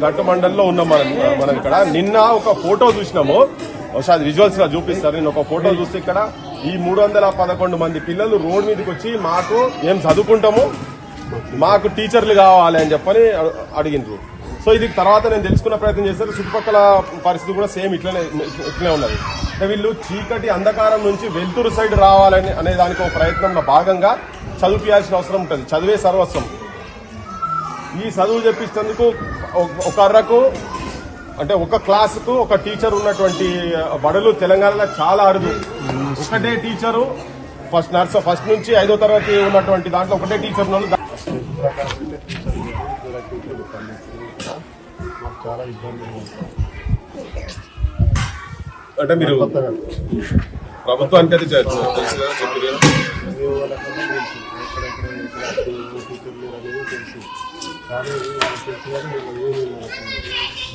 గట్టు మండల్లో ఉన్నాం మనం ఇక్కడ. నిన్న ఒక ఫోటో చూసినాము, ఒకసారి విజువల్స్ గా చూపిస్తారు. నేను ఒక ఫోటో చూస్తే ఇక్కడ ఈ 311 మంది పిల్లలు రోడ్ మీదకి వచ్చి మాకు ఏం చదువుకుంటాము, మాకు టీచర్లు కావాలి అని చెప్పని అడిగినారు. సో ఇది తర్వాత నేను తెలుసుకున్న ప్రయత్నం చేశారు. చుట్టుపక్కల పరిస్థితి కూడా సేమ్ ఇట్లనే ఉన్నది. వీళ్ళు చీకటి అంధకారం నుంచి వెలుతురు సైడ్ రావాలని అనే దానికి ఒక ప్రయత్నంలో భాగంగా చదివించాల్సిన అవసరం ఉంటుంది. చదివే సర్వస్వం. ఈ చదువు చెప్పించేందుకు ఒక అర్రకు అంటే ఒక క్లాసుకు ఒక టీచర్ ఉన్నటువంటి బడులు తెలంగాణలో చాలా అరుదు. ఒకటే టీచరు ఫస్ట్ నుంచి 5వ తరగతి ఉన్నటువంటి దాంట్లో ఒకటే టీచర్ ఉన్నారు. చాలా ఇబ్బంది అంటే మీరు ప్రభుత్వానికి అయితే తెలుసు కదా చెప్పారు. కానీ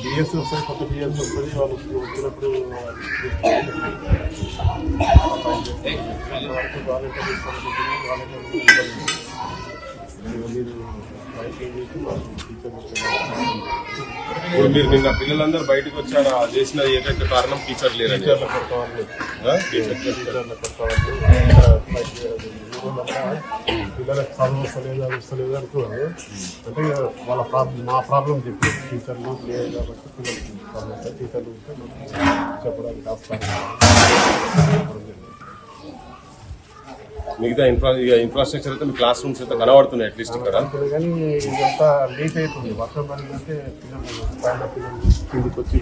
బిఎస్ వస్తాయి, కొత్త బిఎస్ వస్తుంది. వాళ్ళు వచ్చినప్పుడు ఇప్పుడు మీరు నిన్న పిల్లలందరూ బయటకు వచ్చారా చేసిన ఏకైక కారణం టీచర్ లేరు. పిల్లలకు చదువు వస్తలేదు, అది వస్తలేదు అనుకోవాలి. అంటే వాళ్ళ మా ప్రాబ్లం చెప్పారు. టీచర్లు లేదు కాబట్టి పిల్లలకి టీచర్లు ఉంటే చెప్పడానికి ఆస్కారం. మిగతా ఇన్ఫ్రాస్ట్రక్చర్ అయితే మీ క్లాస్ రూమ్స్ అయితే కనబడుతున్నాయి అట్లీస్ట్ ఇక్కడ. కానీ ఇదంతా లేట్ అవుతుంది. వర్షం పడిందంటే పిల్లలు పైన పిల్లలు కిందికి వచ్చి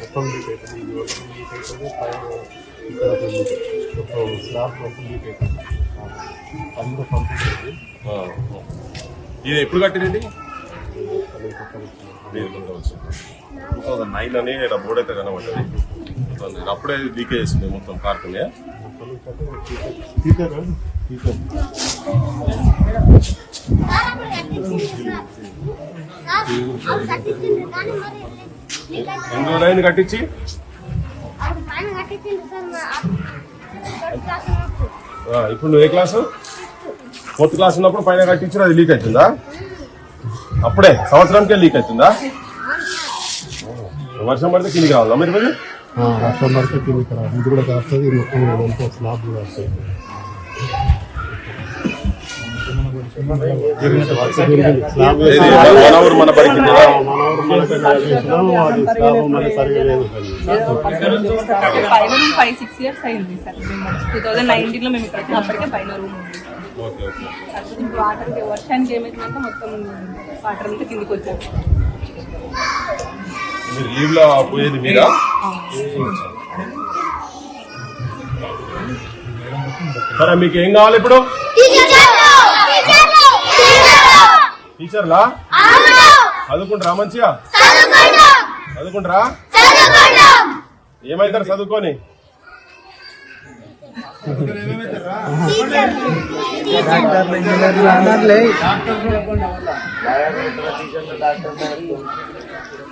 మొత్తం లీక్ అవుతుంది. ఇది వర్షం లీక్ అవుతుంది, పైన ఇక్కడ స్లాబ్ మొత్తం లీక్ అవుతుంది. అందరూ పంపించేది. ఇది ఎప్పుడు కట్టినది? 2009 అని బోర్డు అయితే కనబడ్డది. అప్పుడే లీకేజ్ చేస్తుంది మొత్తం కార్టూనే. ఎన్ని రోజులైంది కట్టించి? ఇప్పుడు నువ్వు ఏ క్లాసు? 4th క్లాస్ ఉన్నప్పుడు పైన కట్టించారు, అది లీక్ అవుతుందా? అప్పుడే సంవత్సరానికే లీక్ అవుతుందా? వర్షం పడితే కిందికి రావాలా మీరు? వర్షం పడితే కిందికి రావాలి. ఇది కూడా కాస్తుంది, మొత్తం స్లాబ్ కూడా వస్తుంది. మన బడికి 5-6 years అయింది సార్. 2019లో మేము ఇక్కడ అప్పటికే పైన రూమ్ ఉంది. వాటర్ వర్షానికి ఏమైందంటే మొత్తం వాటర్ అంతా కిందికి వచ్చారు. లీవ్ లో పోయేది మీరా? సరే మీకు ఏం కావాలి ఇప్పుడు? టీచర్లా చదువుకుంటారా? మంచిగా చదువుకుంటారా? ఏమైతారు చదువుకొని?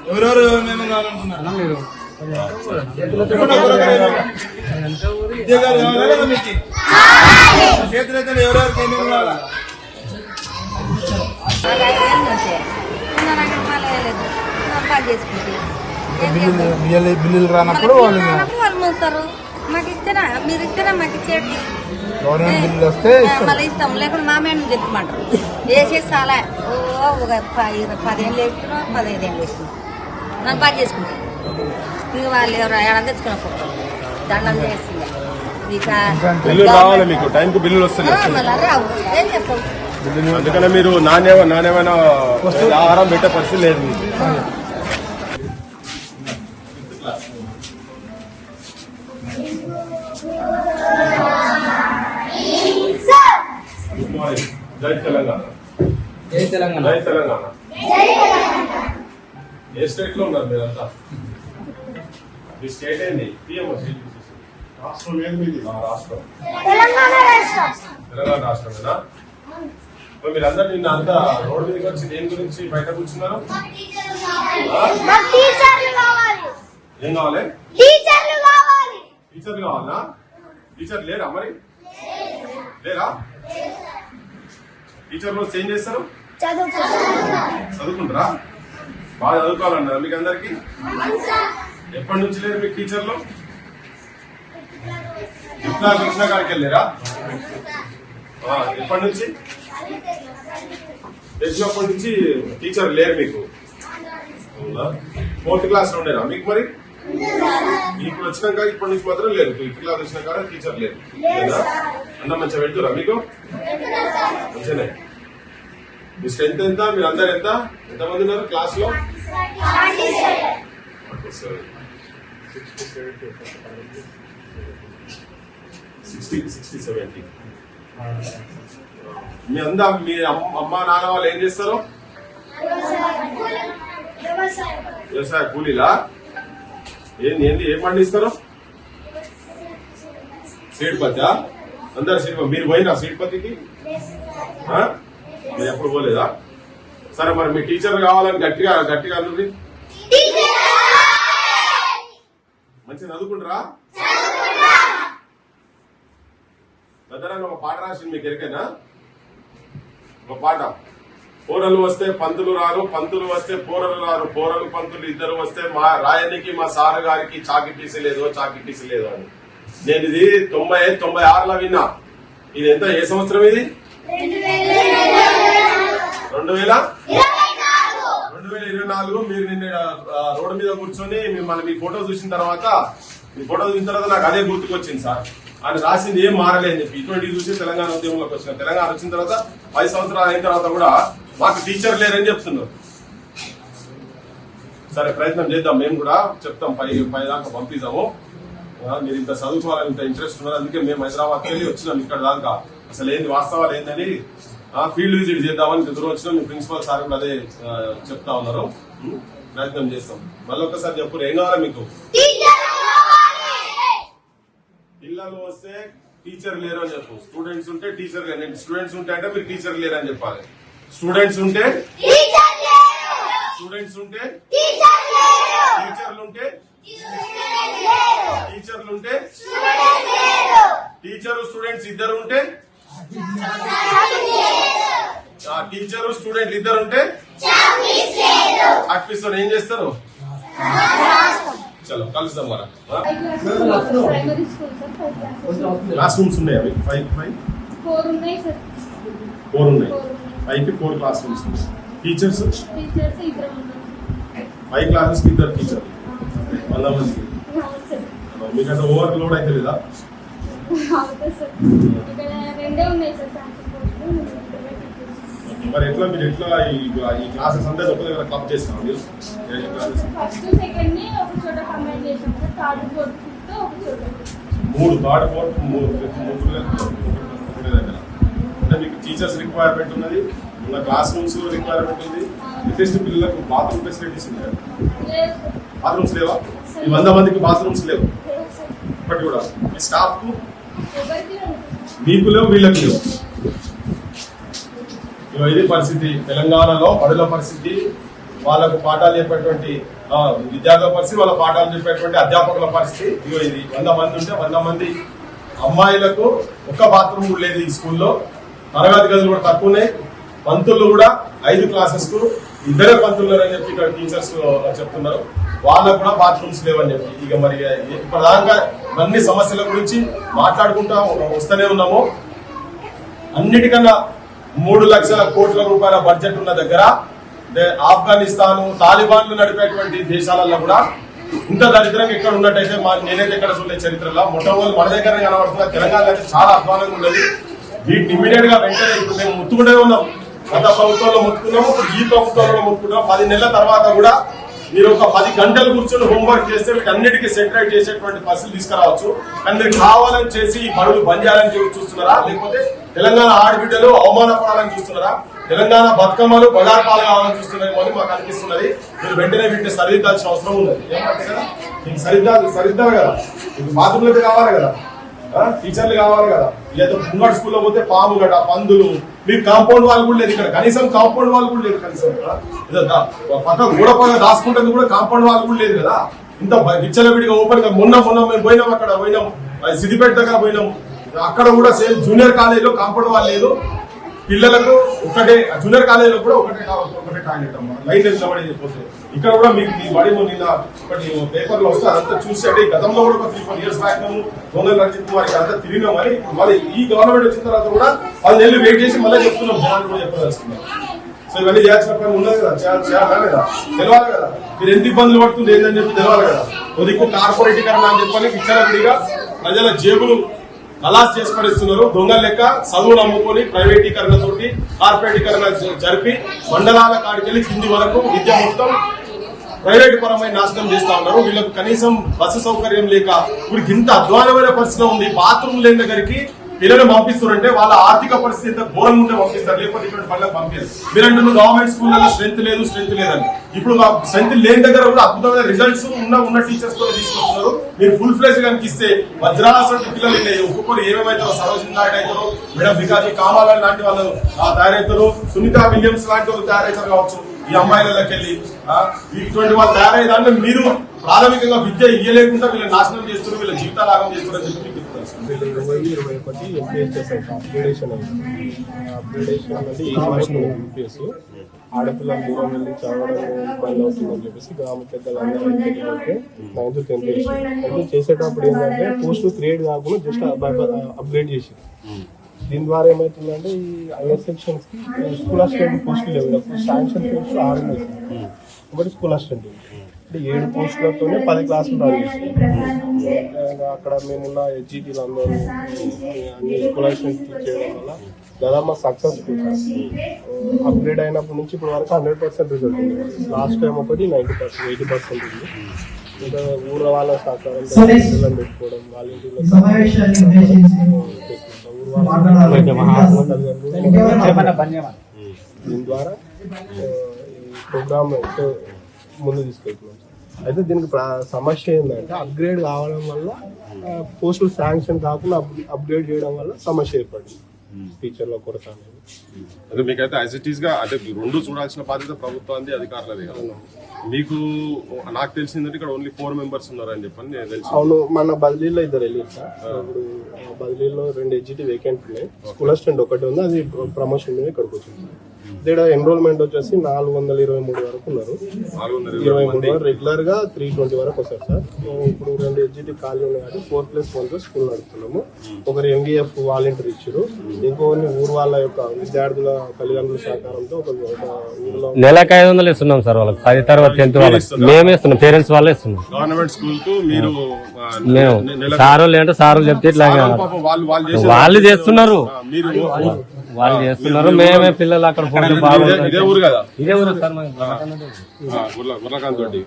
ఎవరెవరు మేము కావాలనుకున్నారా? మీరు ఉద్యోగాలు కావాలా లేదా మీకు? చేతులైతే ఎవరెవరికి ఏమేమి కావాలా? బిల్లులు రానప్పుడు వాళ్ళు మోస్తారు. మాకు ఇస్తేనా? మీరు ఇస్తేనా మాకు ఇచ్చేది? గవర్నమెంట్ బిల్లులు వస్తే మళ్ళీ ఇస్తాం, లేకుండా మా మేడం చెప్పమంటారు. వేసేసి చాలా ఒక 10 ఏళ్ళు వేస్తున్నాం, 15 ఏళ్ళు వేస్తున్నాం. నన్ను బాగా చేసుకుంటాం. ఇంక వాళ్ళు ఎవరు ఏడాది తెచ్చుకున్నప్పుడు దండం చేస్తుంది. రావు ఏం చేస్తాం? అందుకనే మీరు నాణ్యమైన ఆహారం పెట్టే పరిస్థితి లేదు. జై తెలంగాణ. జై తెలంగాణ. జై తెలంగాణ. ఏ స్టేట్ లో ఉన్నారు మీరంతా? మీ స్టేట్ ఏంది? రాష్ట్రం ఏది మీది? రాష్ట్రం తెలంగాణ రాష్ట్రమేనా? మీరందరూ నిన్న అంతా రోడ్డు మీదకి వచ్చి దేని గురించి బయట కూర్చున్నారు? ఏం కావాలి? టీచర్లు కావాలనా? టీచర్ లేరా మరి? లేరా? టీచర్లు చేంజ్ చేస్తారు. చదువుకుంటారా? బాగా చదువుకోవాలన్నారా మీకు అందరికి? ఎప్పటి నుంచి లేరు మీకు టీచర్లు? ఇట్లా కృష్ణ గారికి వెళ్ళారా? ఎప్పటి నుంచి? తెలిసినప్పటి నుంచి టీచర్ లేరు మీకు? 4th క్లాస్ లో ఉండేనా మీకు? మరి ఇప్పుడు వచ్చినాక ఇప్పటి నుంచి మాత్రం లేదు. 5th క్లాస్ వచ్చినాక టీచర్ లేరు లేదా? అన్న మంచిగా వెళ్తురా మీకు? మంచిగానే. మీ స్ట్రెంత్ ఎంత? మీరు అందరు ఎంతమంది ఉన్నారు క్లాస్ లో? 60-70. మీ అమ్మ నాన్న వాళ్ళు ఏం చేస్తారు? వ్యవసాయ కూలీలా? ఏంది ఏం పండిస్తారు? సీడ్ పత్తి. అందరు సీడ్. మీరు పోయినా సీడ్ పత్తికి? మీరు ఎప్పుడు పోలేదా? సరే మరి మీ టీచర్ కావాలని గట్టిగా అన్నది మంచిగా చదువుకుంటారా? పెద్దరాన్ని ఒక పాట రాసింది మీకు ఎరికైనా? ఒక పాట. పోరలు వస్తే పంతులు రారు, పంతులు వస్తే పోరలు రారు, పోరలు పంతులు ఇద్దరు వస్తే మా రాయనికి మా సారు గారికి చాకి పీసలేదు అని. నేను ఇది 96లో విన్నా. ఇది ఎంత? ఏ సంవత్సరం ఇది? 2024. మీరు నిన్న రోడ్డు మీద కూర్చొని మిమ్మల్ని మీ ఫోటో చూసిన తర్వాత నాకు అదే గుర్తుకొచ్చింది సార్. ఆయన రాసింది ఏం మారలేదు చెప్పి. ఇటువంటివి చూసి తెలంగాణ ఉద్యమంలోకి వచ్చిన. తెలంగాణ వచ్చిన తర్వాత 10 సంవత్సరాలు అయిన తర్వాత కూడా మాకు టీచర్ లేరని చెప్తున్నారు. సరే ప్రయత్నం చేద్దాం, మేము కూడా చెప్తాం, పై దాకా పంపిద్దాము. మీరు ఇంత చదువుకోవాలని ఇంత ఇంట్రెస్ట్ ఉన్నారు, అందుకే మేము హైదరాబాద్కి వెళ్ళి వచ్చినాం ఇక్కడ దాకా. అసలు ఏంది వాస్తవాలు ఏందని ఫీల్డ్ విజిట్ చేద్దామని ఎదురు వచ్చినాం. మీ ప్రిన్సిపల్ సార్ కూడా అదే చెప్తా ఉన్నారు. ప్రయత్నం చేస్తాం. మళ్ళీ ఒక్కసారి చెప్పు, ఏం కావాలి మీకు? పిల్లలు వస్తే టీచర్ లేరు అని చెప్పు. స్టూడెంట్స్ ఉంటే టీచర్ లేరు. స్టూడెంట్స్ ఉంటే అంటే మీరు టీచర్ లేరు అని చెప్పాలి. స్టూడెంట్స్ ఉంటే టీచర్లుంటే టీచరు స్టూడెంట్స్ ఇద్దరు ఉంటే టీచరు స్టూడెంట్ ఇద్దరు ఉంటే అట్పిస్తారు. ఏం చేస్తారు? చలో కలుస్తాం. మన క్లాస్ రూమ్స్ ఉన్నాయా మీకు? 4 ఉన్నాయి. 5కి 4 క్లాస్ రూమ్స్ ఉన్నాయి. టీచర్స్ 5 క్లాసెస్ కి 2 టీచర్. 100 మందికి మీకు అంటే ఓవర్ లోడ్ అయితే లేదా? మరి ఎట్లా మీరు ఈ క్లాసెస్ అంతా ఒక దగ్గర క్లబ్ చేస్తాం? మీరు ఫస్ట్ సెకండ్ ని ఒక చోట కంబైన్ చేసాం సార్. థర్డ్ ఫోర్త్ ఫిఫ్త్ ఒక చోట. 3 థర్డ్ ఫోర్త్ 3 దగ్గర. అంటే మీకు టీచర్స్ రిక్వైర్మెంట్ ఉన్నది, ఉన్న క్లాస్ రూమ్స్ రిక్వైర్మెంట్ ఉంది. అట్లీస్ట్ పిల్లలకు బాత్రూమ్ ఫెసిలిటీస్ ఉన్నాయి. బాత్రూమ్స్ లేవా? ఈ 100 మందికి బాత్రూమ్స్ లేవు ఇప్పటి కూడా. మీ స్టాఫ్ కు మీకు లేవు, వీళ్ళకి లేవు. ఇది పరిస్థితి తెలంగాణలో. బడుల పరిస్థితి, వాళ్ళకు పాఠాలు చెప్పేటువంటి విద్యార్థుల పరిస్థితి, వాళ్ళ పాఠాలు చెప్పేటువంటి అధ్యాపకుల పరిస్థితి. ఇది 100 మంది ఉంటే 100 మంది అమ్మాయిలకు ఒక్క బాత్రూమ్ కూడా లేదు ఈ స్కూల్లో. తరగతి గదులు కూడా తక్కువ ఉన్నాయి. పంతులు కూడా 5 క్లాసెస్ కు 2 పంతులు అని చెప్పి ఇక్కడ టీచర్స్ చెప్తున్నారు. వాళ్ళకు కూడా బాత్రూమ్స్ లేవని చెప్పి. ఇక మరి ప్రధానంగా అన్ని సమస్యల గురించి మాట్లాడుకుంటా వస్తూనే ఉన్నాము. అన్నిటికన్నా 3 లక్షల కోట్ల రూపాయల బడ్జెట్ ఉన్న దగ్గర ఆఫ్ఘనిస్తాన్ తాలిబాన్లు నడిపేటువంటి దేశాలలో కూడా ఇంత దరిద్రం ఎక్కడ ఉన్నట్టయితే నేనైతే ఎక్కడ చూడలేదు చరిత్రలో. మొట్టమొదటి మన దగ్గర కనబడుతున్న తెలంగాణ అయితే చాలా అధ్వానంగా ఉండదు. వీటిని ఇమీడియట్ గా వెంటనే ఇప్పుడు మేము ముత్తుకుంటే ఉన్నాం. గత ప్రభుత్వంలో ముత్తుకున్నాము, ఈ ప్రభుత్వంలో ముత్తుకున్నాం. 10 నెలల తర్వాత కూడా మీరు ఒక 10 గంటలు కూర్చొని హోంవర్క్ చేస్తే వీటన్నిటికీ సెటిలైట్ చేసేటువంటి పరిస్థితులు తీసుకురావచ్చు. కానీ మీరు కావాలని చేసి ఈ బడులు బంద్ చేయాలని చూస్తున్నారా? లేకపోతే తెలంగాణ ఆడబిడ్డలు అవమానపడాలని చూస్తున్నారా? తెలంగాణ బతుకమ్మలు బజార్ పాలు కావాలని చూస్తున్నారేమో అని మాకు అనిపిస్తున్నది. మీరు వెంటనే వీటిని సరిదిద్దాల్సిన అవసరం ఉన్నది. ఏమంటే కదా, మీకు సరిద్దాలి కదా, మీకు బాత్రూమ్లు అయితే కావాలి కదా, టీచర్లు కావాలి కదా. లేదా ముంగడు స్కూల్లో పోతే పాము గడ పందులు. మీకు కాంపౌండ్ వాళ్ళు కూడా లేదు ఇక్కడ. కనీసం కాంపౌండ్ వాళ్ళు కూడా లేదు. కనీసం పక్క గోడ పక్క దాచుకుంటుంది కూడా కాంపౌండ్ వాళ్ళు కూడా లేదు కదా. ఇంత విచ్చలవిడిగా ఓపెన్ గా మొన్న మేము పోయినాం, అక్కడ పోయినాం, సిద్దిపేట దగ్గర పోయినాం. అక్కడ కూడా సేమ్ జూనియర్ కాలేజీలో కాంపౌండ్ వాళ్ళు లేదు. పిల్లలకు ఒకటే జూనియర్ కాలేజీలో కూడా ఒకటే టాయిలెట్ అమ్మా లైట్ నిలబడి చెప్పొచ్చు. ఇక్కడ కూడా మీకు మీ బడి నిన్న ఒకటి పేపర్ లో వస్తే అదంతా చూసి అంటే గతంలో కూడా 3-4 years బ్యాక్ మేము దొంగలు రంజిత్ వారికి అంతా తిరిగినాం అని మళ్ళీ ఈ గవర్నమెంట్ వచ్చిన తర్వాత కూడా 10 నెలలు వెయిట్ చేసి మళ్ళీ చెప్తున్నాం జనాలు కూడా చెప్పదలుచుకున్నాం. సో ఇవన్నీ చేయాల్సిన పని ఉన్నది కదా, చేయాలా లేదా తెలవాలి కదా, మీరు ఎంత ఇబ్బందులు పడుతుంది ఏంటని చెప్పి తెలవాలి కదా. కొద్దిగా కార్పొరేటీకరణ అని చెప్పని విచ్చలవిడిగా ప్రజల జేబులు అలాస్ చేసి పడిస్తున్నారు. దొంగల లెక్క చదువులు అమ్ముకొని ప్రైవేటీకరణతోటి కార్పొరేటీకరణ జరిపి మండలాల కాడికెళ్ళి కింది వరకు విద్య మొత్తం ప్రైవేట్ పరమైన నాశనం చేస్తా ఉన్నారు. వీళ్ళకు కనీసం బస్సు సౌకర్యం లేక ఇప్పుడు ఇంత అధ్వానమైన పరిస్థితి ఉంది. బాత్రూమ్ లేని దగ్గరికి పిల్లలు పంపిస్తారంటే వాళ్ళ ఆర్థిక పరిస్థితి ఘోరం ఉంటే పంపిస్తారు, లేకపోతే ఇటువంటి పనులకు పంపించారు. మీరంటే గవర్నమెంట్ స్కూళ్ళలో స్ట్రెంత్ లేదని ఇప్పుడు స్ట్రెంత్ లేని దగ్గర కూడా అద్భుతమైన రిజల్ట్స్ ఉన్న టీచర్స్ కూడా తీసుకొస్తున్నారు. మీరు ఫుల్ ఫ్లెజ్ కనుక ఇస్తే వజ్రాల పిల్లలు ఒక్కొక్కరు ఏమేమవుతారో, సరోజిని లాంటి అవుతారు, మేడం వికాజీ కామాల లాంటి వాళ్ళు తయారవుతారు, సునీతా విలియమ్స్ లాంటి వాళ్ళు తయారవుతారు కావచ్చు. ఈ అమ్మాయిలకి వెళ్ళి ఇటువంటి వాళ్ళు తయారయ్యే దాంట్లో మీరు ప్రాథమికంగా విద్య ఇయ్యలేకుండా వీళ్ళ నాశనం చేస్తున్నారు, వీళ్ళ జీవితాలు ఆగం చేస్తున్నారు అని చెప్పి 2021 ఎంపీఎస్ అప్గ్రేడేషన్ అయింది. అప్గ్రేడేషన్ అనేది ఈ సంవత్సరం ఎంపీఎస్ ఆడపిల్లలు దూరం వెళ్ళి చదవడం ఇబ్బంది అవుతుందని చెప్పేసి గ్రామ పెద్దలందరూ 9th 10th అయితే చేసేటప్పుడు ఏంటంటే పోస్టులు క్రియేట్ కాకుండా జస్ట్ అప్గ్రేడ్ చేసి దీని ద్వారా ఏమవుతుందంటే ఈ హైయర్ సెక్షన్స్ కి స్కూల్ అసిస్టెంట్ పోస్టులు లేవు. శాంక్షన్ పోస్టులు 6 ఉన్నాయి, ఒకటి స్కూల్ అసిస్టెంట్ అంటే 7 పోస్టులతోనే 10 క్లాసులు రన్ చేస్తాయి. అక్కడ మేమున్న హెచ్జిటీలు అందరూ అన్ని స్కూల్ అసిస్టెంట్ చేయడం వల్ల దాదాపు సక్సెస్ఫుల్ అప్గ్రేడ్ అయినప్పటి నుంచి ఇప్పుడు వరకు 100% రిజల్ట్ ఉంది. లాస్ట్ టైం ఒకటి 90%, 80% ఉంది. ఇంకా ఊళ్ళో వాళ్ళ సహకారం పెట్టుకోవడం, వాళ్ళ దీని ద్వారా ప్రోగ్రామ్ ముందు తీసుకెళ్తున్నాం. అయితే దీనికి సమస్య ఏంటంటే అప్గ్రేడ్ కావడం వల్ల పోస్టులు శాంక్షన్ కాకుండా అప్గ్రేడ్ చేయడం వల్ల సమస్య ఏర్పడింది. టీచర్ల కొరత అనేది అదే మీకైతే యాజిటీస్ గా అంటే రెండు చూడాల్సిన బాధ్యత ప్రభుత్వానికి అధికారులది కదా. మీకు నాకు తెలిసిందంటే ఇక్కడ ఓన్లీ 4 members ఉన్నారని చెప్పని నేను తెలుసు. అవును, మన బదిలీలో 2 వెళ్ళారు సార్. ఇప్పుడు బదిలీలో 2 హెచ్జిటి వేకెంట్ ఉన్నాయి. స్కూల్ అసిస్టెంట్ ఒకటి ఉంది, అది ప్రమోషన్ మీద ఇక్కడికి వచ్చింది. ఇక్కడ ఎన్రోల్మెంట్ వచ్చేసి 423 వరకు ఉన్నారు. 423 రెగ్యులర్ గా 320 వరకు వస్తారు సార్. ఇప్పుడు 2 హెచ్జిటి ఖాళీ ఉన్నాయి కాబట్టి 4+1 స్కూల్ నడుపుతున్నాము. ఒకరు MVF వాలంటీర్ ఇచ్చారు, ఇంకొకరిని ఊరు వాళ్ళ యొక్క విద్యార్థుల తల్లిదండ్రుల సహకారంతో ఒక ఊర్లో నెలకు 500 ఇస్తున్నాం సార్. వాళ్ళకి 10th తర్వాత 10th వాళ్ళకి మేమే ఇస్తున్నాం, పేరెంట్స్ వాళ్ళే ఇస్తున్నాం. గవర్నమెంట్ స్కూల్ కు మీరు సార్ అంటే సార్లు చెప్తే ఇట్లా వాళ్ళు చేస్తున్నారు, వాళ్ళు చేస్తున్నారు. మేమే పిల్లలు అక్కడ ఇదే ఊరు కదా, ఇదే ఊరు సార్. గుర్రకాంత్ తోటి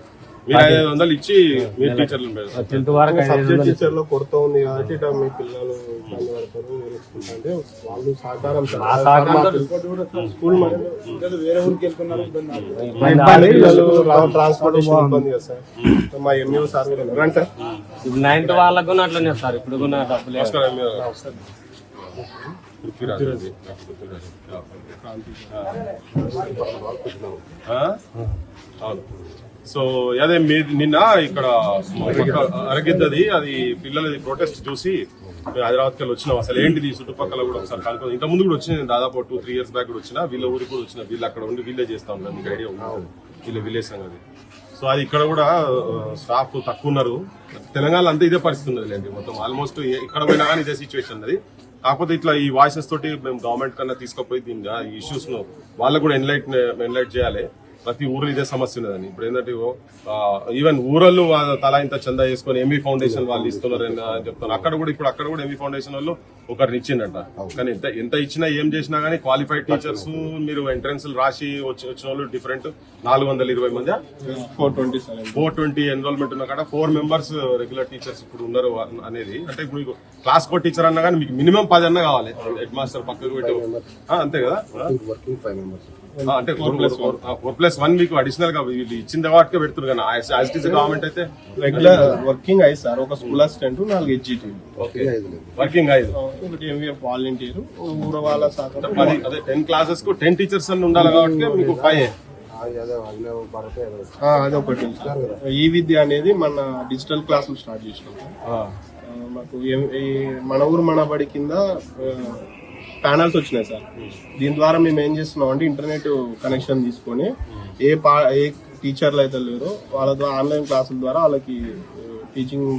మీరు 500 ఇచ్చి మీరు టీచర్లు 10th వరకు సబ్జెక్ట్ టీచర్ లో కొరత ఉంది కాబట్టి ఇట్లా మీ పిల్లలు ఇబ్బంది పడతారు అంటే వాళ్ళు సహకారం స్కూల్ వేరే ఊరికి వెళ్తున్నారు, ట్రాన్స్పోర్టేషన్ ఇబ్బంది కదా సార్. మా ఎంఈఓ సార్ రండి సార్. ఇప్పుడు 9th వాళ్ళకు కూడా అట్లనే సార్. ఇప్పుడు కూడా డబ్బులు సో అదే నిన్న ఇక్కడ అరగిద్దది అది పిల్లలది ప్రొటెస్ట్ చూసి హైదరాబాద్కి వెళ్ళి వచ్చినాం. అసలు ఏంటిది చుట్టుపక్కల కూడా ఒకసారి కనుక్కొని ఇంత ముందు కూడా వచ్చిన దాదాపు 2-3 years బ్యాక్ కూడా వచ్చిన వీళ్ళ ఊరికి కూడా వచ్చిన. వీళ్ళు అక్కడ ఉండి వీళ్ళే చేస్తా ఉంటారు, మీకు ఐడియా ఉంటుంది వీళ్ళ విలేజ్ సంగతి. సో అది ఇక్కడ కూడా స్టాఫ్ తక్కువ ఉన్నారు. తెలంగాణ అంతా ఇదే పరిస్థితి ఉన్నది లేండి, మొత్తం ఆల్మోస్ట్ ఇక్కడ పోయినా కానీ ఇదే సిచ్యువేషన్ ఉన్నది. కాకపోతే ఇట్లా ఈ వాయిసెస్ తోటి మేము గవర్నమెంట్ కన్నా తీసుకుపోయి దీని ఈ ఇష్యూస్ ను వాళ్ళకు కూడా ఎన్లైట్ చేయాలి. ప్రతి ఊర్లో ఇదే సమస్య ఉన్నదని. ఇప్పుడు ఏంటంటే ఈవెన్ ఊరల్లో తలా ఇంత చందా చేసుకుని ఎంవి ఫౌండేషన్ వాళ్ళు ఇస్తున్నారని చెప్తాను. అక్కడ కూడా ఎంవి ఫౌండేషన్ వాళ్ళు ఒకరిని ఇచ్చిండట. కానీ ఎంత ఇచ్చినా ఏం చేసినా గానీ క్వాలిఫైడ్ టీచర్స్ మీరు ఎంట్రన్స్ రాసి వచ్చిన వాళ్ళు డిఫరెంట్ 420 మంది 420 ఎన్రోల్మెంట్ ఉన్న కాడ 4 members రెగ్యులర్ టీచర్స్ ఇప్పుడు ఉన్నారు అనేది. అంటే ఇప్పుడు క్లాస్ 4 టీచర్ అన్నా కానీ మీకు మినిమం 10 అన్నా కావాలి. హెడ్ మాస్టర్ పక్కకు పెట్టి అంతే కదా. అంటే 4+1 మీకు అడిషనల్ గా వీళ్ళు ఇచ్చిన వాటికే పెడుతున్నారు కానీ యాజ్ ఇట్ ఈస్ గవర్నమెంట్ అయితే రెగ్యులర్ వర్కింగ్ అయ్యి సార్. ఒక స్కూల్ అసిస్టెంట్ 4 హెచ్జిటి వర్కింగ్ 5, ఒకటి ఎంవిఎఫ్ వాలంటీర్ ఊర వాళ్ళ సహకారం 10. అదే 10 classes కు 10 teachers అని ఉండాలి కాబట్టి మీకు 5. అదొకటి. ఈ విద్య అనేది మన డిజిటల్ క్లాసులు స్టార్ట్ చేసినాం. మాకు మన ఊరు మన బడి కింద ప్యానల్స్ వచ్చినాయి సార్. దీని ద్వారా మేము ఏం చేస్తున్నాం అంటే ఇంటర్నెట్ కనెక్షన్ తీసుకొని ఏ టీచర్లు అయితే లేరో వాళ్ళ ద్వారా ఆన్లైన్ క్లాసుల ద్వారా వాళ్ళకి టీచింగ్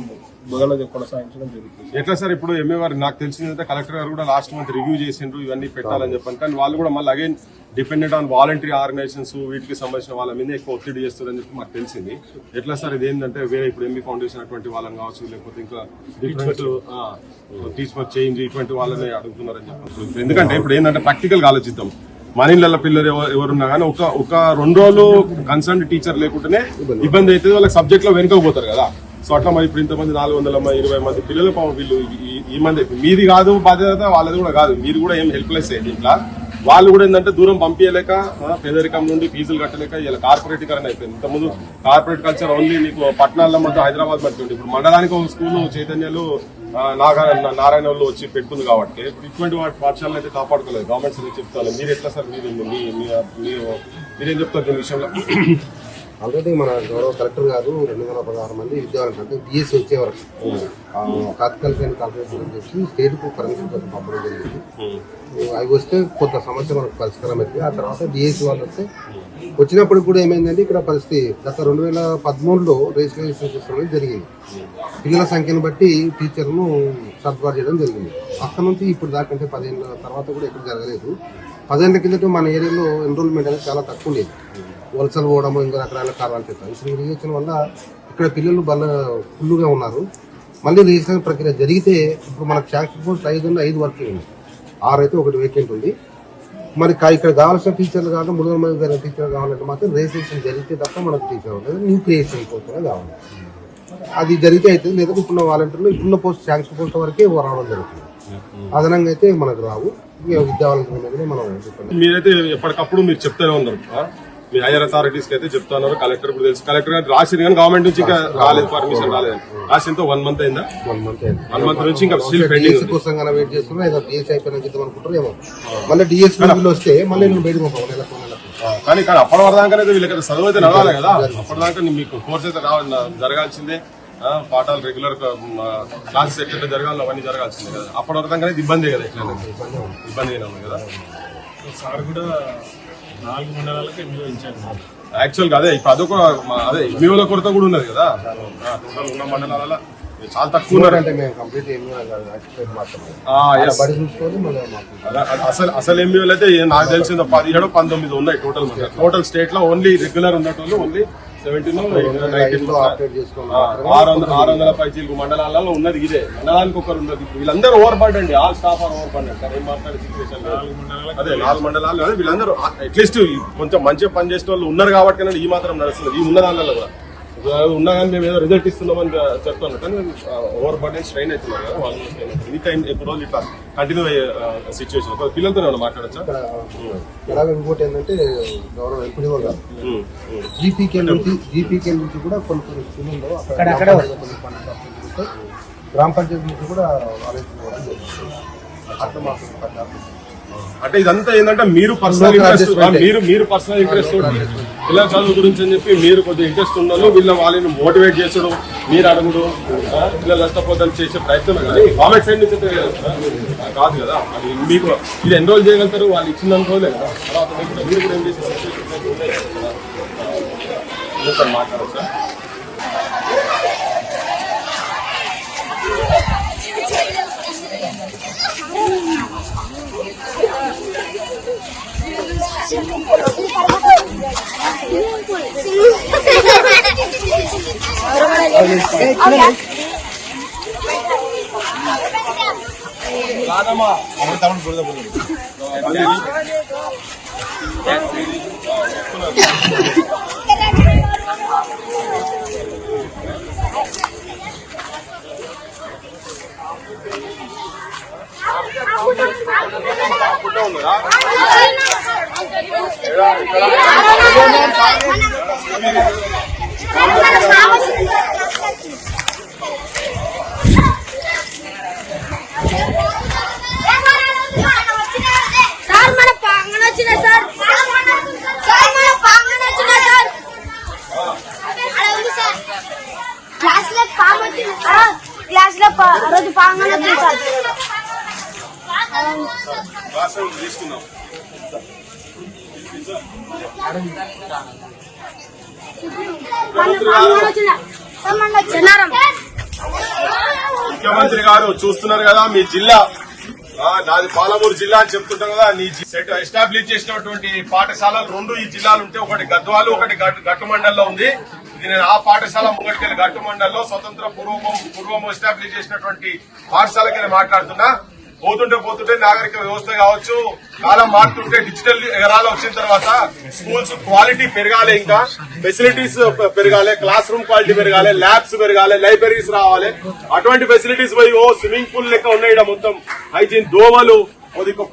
బోధన కొనసాగించడం జరుగుతుంది. ఎట్లా సార్ ఇప్పుడు ఎంఏ వారు నాకు తెలిసిందంటే కలెక్టర్ గారు కూడా లాస్ట్ మంత్ రివ్యూ చేసిండ్రు ఇవన్నీ పెట్టాలని చెప్పాను, కానీ వాళ్ళు కూడా మళ్ళీ again dependent on voluntary organisations వీటికి సంబంధించిన వాళ్ళ మీద ఎక్కువ ఒత్తిడి చేస్తారని చెప్పి మాకు తెలిసింది. ఎట్లా సార్ ఇది ఏంటంటే వేరే ఇప్పుడు ఎంఈ ఫౌండేషన్ అటువంటి వాళ్ళని కావచ్చు, లేకపోతే ఇంకా డిఫరెంట్ టీచర్ చేంజ్ ఇటువంటి వాళ్ళని అడుగుతున్నారని చెప్పి. ఎందుకంటే ఇప్పుడు ఏంటంటే ప్రాక్టికల్ గా ఆలోచిద్దాం. మన ఇళ్ళ పిల్లలు ఎవరున్నా కానీ ఒక 2 రోజులు కన్సర్న్ టీచర్ లేకుంటేనే ఇబ్బంది అవుతుంది, వాళ్ళకి సబ్జెక్ట్ లో వెనుకపోతారు కదా. సో అట్లా మరి ఇప్పుడు ఇంతమంది 420 మంది పిల్లలు వీళ్ళు ఈ మంది మీది కాదు బాధ్యత, వాళ్ళది కూడా కాదు, మీరు కూడా ఏం హెల్ప్లెస్ అయ్యింది ఇంట్లో. వాళ్ళు కూడా ఏంటంటే దూరం పంపించలేక పేదరికం నుండి ఫీజులు కట్టలేక ఇలా కార్పొరేటీకరణ అయిపోయింది. ఇంతకుముందు కార్పొరేట్ కల్చర్ ఓన్లీ మీకు పట్టణాల్లో మధ్య హైదరాబాద్ మధ్య ఉంది. ఇప్పుడు మండలానికి ఒక స్కూల్ చైతన్యాలు నారాయణలో వచ్చి పెట్టుకుంది కాబట్టి ఇటువంటి పాఠశాలను అయితే కాపాడుకోలేదు గవర్నమెంట్ సర్వీస్ చెప్తాను. మీరు ఎట్లా సార్ మీరేం చెప్తారు దీని విషయంలో? ఆల్రెడీ మన గౌరవ కలెక్టర్ గారు 216 మంది విద్యార్థులు అంటే డిఎస్సి వచ్చేవరకు తాత్కాలిక కాల్కులేషన్ అని చెప్పి స్టేట్ కు పర్మిషన్ కోసం పంపడం జరిగింది. అవి వస్తే కొంత సమస్య మనకు పరిష్కారం అయితే ఆ తర్వాత డిఎస్సి వాళ్ళు వస్తే వచ్చినప్పుడు కూడా ఏమైందంటే ఇక్కడ పరిస్థితి గత 2013లో రిజిస్ట్రేషన్ చేసుకోవడం జరిగింది. పిల్లల సంఖ్యను బట్టి టీచర్ను సర్దుబాటు చేయడం జరిగింది. అక్కడ నుంచి ఇప్పుడు దాకంటే 10 ఏళ్ళ తర్వాత కూడా ఎక్కడ జరగలేదు. 10 ఏళ్ల కిందట మన ఏరియాలో ఎన్రోల్మెంట్ అనేది చాలా తక్కువ ఉండేది. వలసలు పోవడము ఇంకా రకరకాల కారణాలు చెప్తారు. ఇప్పుడు రిజిస్ట్రేషన్ వల్ల ఇక్కడ పిల్లలు ఫుల్గా ఉన్నారు. మళ్ళీ రిజిస్ట్రేషన్ ప్రక్రియ జరిగితే ఇప్పుడు మనకు శాంక్షన్ పోస్ట్ 5 వరకు ఉంది, 6 అయితే 1 వేకెంట్ ఉంది. మరి ఇక్కడ కావాల్సిన టీచర్లు కావాలి, 300 మంది టీచర్లు కావాలంటే మాత్రం రిజిస్ట్రేషన్ జరిగితే తప్ప మనకు టీచర్ అవుతుంది. న్యూ క్రియేషన్ పోస్టుగా కావాలి, అది జరిగితే అయితే లేదా ఇప్పుడున్న వాలంటీర్లు ఇప్పుడున్న పోస్ట్ శాంక్షన్ పోస్ట్ వరకే రావడం జరుగుతుంది. అదనంగా అయితే మనకు రావు. విద్యావాలంటీర్ మనం మీరైతే ఎప్పటికప్పుడు మీరు చెప్తూనే ఉన్నారు, మీ హైయర్ అథారిటీస్ కి అయితే చెప్తున్నారు. కలెక్టర్ కూడా తెలుసు, కలెక్టర్ గారు రాసింది కానీ గవర్నమెంట్ నుంచి ఇంకా రాలేదు, పర్మిషన్ రాలేదు. రాసింతో 1 మంత్ అయిందా? 1 మంత్ నుంచి ఇంకా స్టిల్ పెండింగ్ కోసం వెయిట్ చేస్తున్నా. ఏదో డిఎస్ అయిపోయినా చేద్దాం అనుకుంటారు ఏమో. మళ్ళీ డిఎస్ వస్తే మళ్ళీ నేను బయటకు కానీ అప్పటి వరదాకనే వీళ్ళకి చదువు అయితే నడవాలి కదా. అప్పటిదాకా మీకు కోర్స్ అయితే జరగాల్సిందే, పాఠాలు రెగ్యులర్ క్లాసెస్ ఎట్లా జరగాలి అవన్నీ జరగాల్సిందే కదా. అప్పటి వరదాకనే ఇబ్బంది కదా, ఎట్లా ఇబ్బంది కదా. సార్ కూడా 4 మండలాలకు ఎంఈఓ ఇన్ఛార్జ్. యాక్చువల్ గా అదే ఇప్పుడు అదొక అదే ఎంఈఓల కొరత కూడా ఉన్నది కదా. టోటల్ ఉన్న మండలాల చాలా తక్కువ ఉన్నారంటే అసలు ఎంఈఓలు అయితే నాకు తెలిసింది 17-19 ఉన్నాయి టోటల్ స్టేట్ లో. ఓన్లీ రెగ్యులర్ ఉన్నట్టు ఓన్లీ 17 600 పైచీలకు మండలాలలో ఉన్నది ఇదే. మండలానికి ఒకరు ఉన్నది. వీళ్ళందరూ ఓవర్ బర్డ్ అండి, all staff are over bird అంటారు. ఏం మాట్లాడే సిచ్యువేషన్ అదే 4 మండలాలు అదే. వీళ్ళందరూ అట్లీస్ట్ కొంచెం మంచిగా పనిచేసే వాళ్ళు ఉన్నారు కాబట్టి ఈ మాత్రం నడుస్తుంది. ఈ ఉన్న దానిలో కూడా ఉన్నా కానీ మేము ఏదో రిజల్ట్ ఇస్తున్నామని చెప్తున్నాం, కానీ ఓవర్ బర్డ్ స్ట్రెయిన్ అవుతున్నారు కదా వాళ్ళు. ఎనీ టైం ఎప్పుడు రోజు ఇట్లా కంటిన్యూ అయ్యే సిచ్యువేషన్. పిల్లలతో ఏమైనా మాట్లాడచ్చా? ఇంకోటి ఏంటంటే గౌరవ ఎంపీడీఓ గారు జీపీకే నుంచి కూడా కొన్ని స్కూల్లో గ్రామ పంచాయతీ నుంచి కూడా అంటే ఇదంతా ఏంటంటే మీరు పర్సనల్ ఇంట్రెస్ట్ తోటి పిల్లల చదువు గురించి అని చెప్పి మీరు కొద్దిగా ఇంట్రెస్ట్ ఉన్నాను వాళ్ళని మోటివేట్ చేసుడు, మీరు అడుగుడు, పిల్లలు నష్టపోతాను చేసే ప్రయత్నం కానీ గవర్నమెంట్ సైడ్ నుంచి కాదు కదా. అది మీకు ఇది ఎన్రోల్ చేయగలుగుతారు, వాళ్ళు ఇచ్చిన రోజులే కదా. తర్వాత మీరు కూడా ఏం చేసే మాట్లాడచ్చు. క్లాస్ లో రోజు పాంగన క్లాస్ రూమ్ తీసుకున్నాం. ముఖ్యమంత్రి గారు చూస్తున్నారు కదా, మీ జిల్లా నాది పాలమూరు జిల్లా అని చెప్తుంటాం కదా, నీ ఎస్టాబ్లిష్ చేసినటువంటి పాఠశాలలు 2 ఈ జిల్లాలు ఉంటే, ఒకటి గద్వాలు, ఒకటి గట్టు మండల్లో ఉంది. ఇది నేను ఆ పాఠశాల ముంగటికెళ్ళి గట్టు మండల్లో స్వతంత్ర పూర్వము ఎస్టాబ్లిష్ చేసినటువంటి పాఠశాలకి మాట్లాడుతున్నా. పోతుంటే నాగరిక వ్యవస్థ కావచ్చు, కాలం మారుతుంటే డిజిటల్ ఎగరాలు వచ్చిన తర్వాత స్కూల్స్ క్వాలిటీ పెరగాలి, ఇంకా ఫెసిలిటీస్ పెరగాలి, క్లాస్ రూమ్ క్వాలిటీ పెరగాలి, ల్యాబ్స్ పెరగాలి, లైబ్రరీస్ రావాలి. అటువంటి ఫెసిలిటీస్ పోయి స్విమ్మింగ్ పూల్ లెక్క ఉన్నాయి మొత్తం హైజీన్. దోమలు,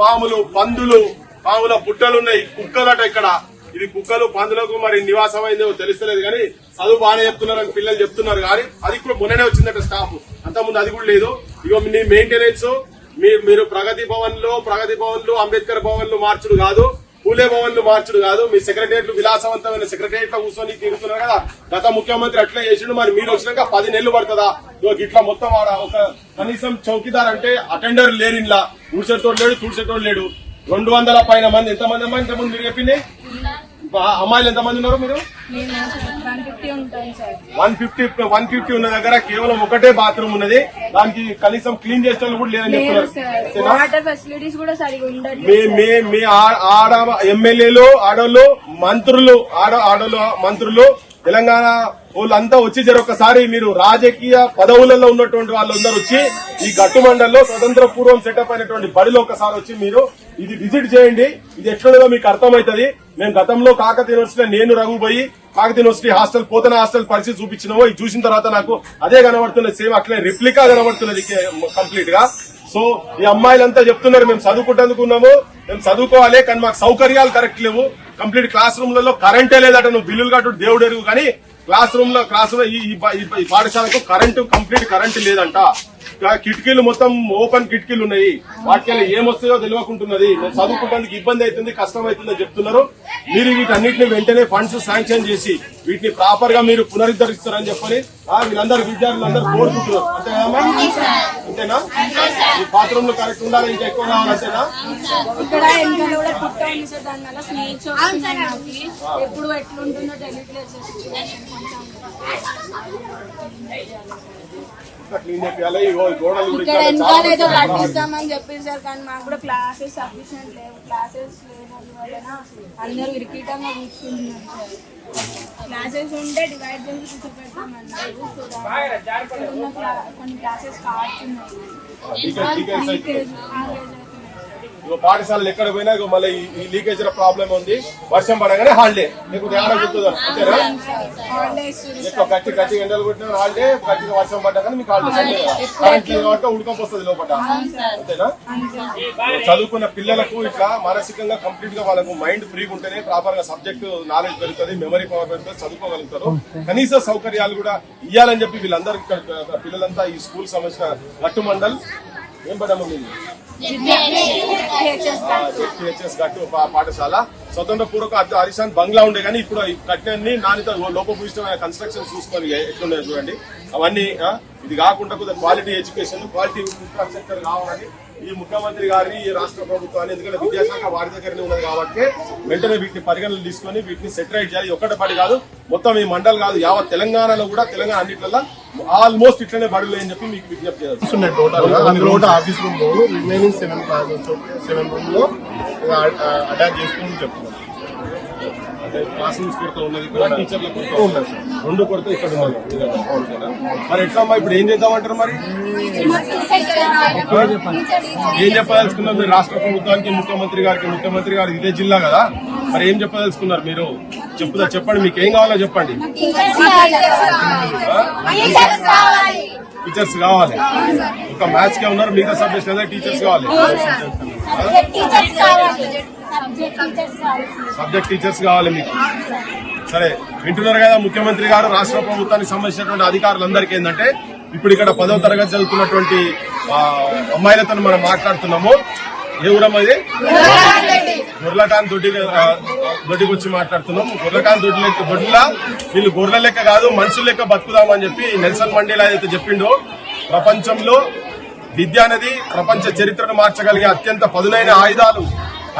పాములు, పందులు, పాముల పుట్టలు ఉన్నాయి, కుక్కలట ఇక్కడ. ఇది కుక్కలు పందులకు మరి నివాసం అయిందో తెలుస్తలేదు కానీ చదువు బాగానే చెప్తున్నారని పిల్లలు చెప్తున్నారు. కానీ అది కూడా మొన్ననే వచ్చిందట స్టాఫ్, అంతకుముందు అది కూడా లేదు. ఇగో మీ మెయింటెనెన్స్ మీరు ప్రగతి భవన్లు అంబేద్కర్ భవన్లు మార్చుడు కాదు, పూలే భవన్లు మార్చుడు కాదు. మీ సెక్రటరియట్లు విలాసవంతమైన సెక్రటరియట్ లో కూర్చొని తిరుగుతున్నారు కదా, గత ముఖ్యమంత్రి అట్లా చేసిండు. మరి మీరు వచ్చినాక 10 నెలలు పడుతుందా? ఇట్లా మొత్తం ఒక కనీసం చౌకీదార్ అంటే అటెండర్ లేరు, ఇంట్లో ఊడ్చేటోడు లేడు, తుడిచేటోడు లేడు. 200 పైన మంది. ఎంతమంది అమ్మా ఇంతకుముందు మీరు చెప్పింది? అమ్మాయిలు ఎంతమంది ఉన్నారు మీరు? 150 ఉన్న దగ్గర కేవలం ఒకటే బాత్రూమ్ ఉన్నది, దానికి కనీసం క్లీన్ చేసే వాళ్ళు కూడా లేదని చెప్తున్నారు. వాటర్ ఫెసిలిటీస్ కూడా సరిగా ఉండదు. మీ ఆడ ఎమ్మెల్యేలు, ఆడోళ్ళు, మంత్రులు తెలంగాణ వాళ్ళంతా వచ్చి ఒకసారి మీరు రాజకీయ పదవులలో ఉన్నటువంటి వాళ్ళందరూ వచ్చి ఈ గట్టు మండల్లో స్వతంత్ర పూర్వం సెటప్ అయినటువంటి బడిలో ఒకసారి వచ్చి మీరు ఇది విజిట్ చేయండి. ఇది ఎట్లుందో మీకు అర్థమవుతుంది. మేము గతంలో కాకతీయ యూనివర్సిటీలో నేను రఘు పోయి Kakatiya university hostel, Pothana hostel పరిస్థితి చూపించినామో, ఇది చూసిన తర్వాత నాకు అదే కనబడుతున్నది, సేమ్ అట్లే రిప్లికా కనబడుతున్నది కంప్లీట్ గా. సో ఈ అమ్మాయిలంతా చెప్తున్నారు మేము చదువుకుంటున్నాము, మేము చదువుకోవాలి కానీ మాకు సౌకర్యాలు కరెక్ట్ లేవు. కంప్లీట్ క్లాస్ రూమ్లలో కరెంటే లేదట. నువ్వు బిల్లులు కట్టు దేవుడు ఎరుగు కానీ క్లాస్ రూమ్ లో ఈ పాఠశాలకు కంప్లీట్ కరెంట్ లేదంట. కిటికీలు మొత్తం ఓపెన్ కిటికీలు ఉన్నాయి, వాటికి ఏమొస్తాయో తెలియకుంటున్నది. నేను చదువుకుంటానికి ఇబ్బంది అవుతుంది, కష్టం అవుతుందని చెప్తున్నారు. మీరు వీటన్నిటిని వెంటనే ఫండ్స్ శాంక్షన్ చేసి వీటిని ప్రాపర్ గా మీరు పునరుద్ధరిస్తారని చెప్పని వీళ్ళందరూ విద్యార్థులందరూ కోరుకుంటున్నారు. అంతేనా? ఈ బాత్రూమ్లు కరెక్ట్ ఉండాలి, ఇంకా ఎక్కువ కావాలంతేనా? ఇక్కడ ఇంకా కూడా పుట్ట ఉంది సార్, దాని వల్ల స్నేక్స్ వస్తున్నాయి. ఎప్పుడు ఎట్లుంటుందో తెలియట్లేదు సార్. ఇక్కడ వెనకాల ఏదో కట్టిస్తామని చెప్పేసి సార్, కానీ మాకు కూడా క్లాసెస్ సఫిషియెంట్ లేవు. క్లాసెస్ లేని వలన అందరూ విరికిటంగా కూర్చుంటున్నారు సార్. క్లాసెస్ ఉంటే డివైడ్ చేసి కూర్చోపెడతామన్నారు. కొన్ని క్లాసెస్ కాచున్నాయి. పాఠశాలలు ఎక్కడ పోయినా మళ్ళీ ఈ లీకేజ్ ప్రాబ్లం ఉంది. వర్షం పడగానే హాలిడే, లేకపోతే ఏడా గుర్తుందా? అంతేనా? ఎక్కువ గట్టి ఎండలు కొట్టిన హాలిడే, గట్టిగా వర్షం పడ్డాకనే మీకు హాలిడే. కరెంట్ లేదు కాబట్టి ఉడకపోస్తుంది లోపల, అంతేనా? చదువుకున్న పిల్లలకు ఇట్లా మానసికంగా కంప్లీట్ గా వాళ్ళకు మైండ్ ఫ్రీగా ఉంటేనే ప్రాపర్ గా సబ్జెక్ట్ నాలెడ్జ్ పెరుగుతుంది, మెమరీ పవర్ పెరుగుతుంది, చదువుకోగలుగుతారు. కనీస సౌకర్యాలు కూడా ఇవ్వాలని చెప్పి వీళ్ళందరూ ఇక్కడ పిల్లలంతా ఈ స్కూల్ సంబంధించిన గట్టు మండల్ ఏం పడమ్మా మీరు గట్టు పాఠశాల స్వతంత్ర పూర్వక హరిశాన్ బంగ్లా ఉండే కానీ ఇప్పుడు కట్టినన్ని నాణ్యత లోపభూయిష్టమైన కన్స్ట్రక్షన్ చూసుకొని ఎట్లున్నాయో చూడండి. అవన్నీ ఇది కాకుండా కొద్దిగా క్వాలిటీ ఎడ్యుకేషన్, క్వాలిటీ ఇన్ఫ్రాస్ట్రక్చర్ కావాలని ఈ ముఖ్యమంత్రి గారిని, ఈ రాష్ట్ర ప్రభుత్వాన్ని, ఎందుకంటే విద్యాశాఖ వారి దగ్గరనే ఉన్నది కాబట్టి వెంటనే వీటిని పరిగణలు తీసుకుని వీటిని సెటరైట్ చేయాలి. ఒక్కటి బడి కాదు, మొత్తం ఈ మండల్ కాదు, యావత్ తెలంగాణలో కూడా తెలంగాణ అన్నిట్లలో ఆల్మోస్ట్ ఇట్లనే బడులు అని చెప్పి మీకు విజ్ఞప్తి చేయాలి. టోటల్ ఆఫీస్ రూమ్ లో రిమైనింగ్ 7 రూమ్ లో అటాచ్ చేసుకుని చెప్తున్నాను. క్లాస్ రూమ్స్ కొరత ఉన్నది, టీచర్ల కొరత ఉన్నది, 2 కొరత ఇక్కడ ఉన్నది. మరి ఎట్లా ఇప్పుడు ఏం చేద్దామంటారు? మరి ఏం చెప్పదలుచుకున్నారు మీరు రాష్ట్ర ప్రభుత్వానికి, ముఖ్యమంత్రి గారు ఇదే జిల్లా కదా, మరి ఏం చెప్పదలుచుకున్నారు మీరు? చెప్పండి, మీకు ఏం కావాలో చెప్పండి. టీచర్స్ కావాలి. ఒక మ్యాథ్స్ కే ఉన్నారు, మిగతా సబ్జెక్ట్స్ కదా టీచర్స్ కావాలి. సబ్జెక్ట్ టీచర్స్ కావాలి మీకు. సరే, వింటున్నారు కదా ముఖ్యమంత్రి గారు. రాష్ట్ర ప్రభుత్వానికి సంబంధించినటువంటి అధికారులందరికీ ఏంటంటే, ఇప్పుడు ఇక్కడ 10వ తరగతి చదువుతున్నటువంటి అమ్మాయిలతో మనం మాట్లాడుతున్నాము. ఏ ఊరమ్మా ఇది? గొర్రెలకాన్ దొడ్డికి వచ్చి మాట్లాడుతున్నాం. గొర్రెలకాన్ దొడ్డిలా వీళ్ళు గొర్రెల లెక్క కాదు, మనుషుల లెక్క బతుకుదామని చెప్పి నెల్సన్ మండేలా అయితే చెప్పిండో, ప్రపంచంలో విద్య అనేది ప్రపంచ చరిత్రను మార్చగలిగే అత్యంత పదునైన ఆయుధం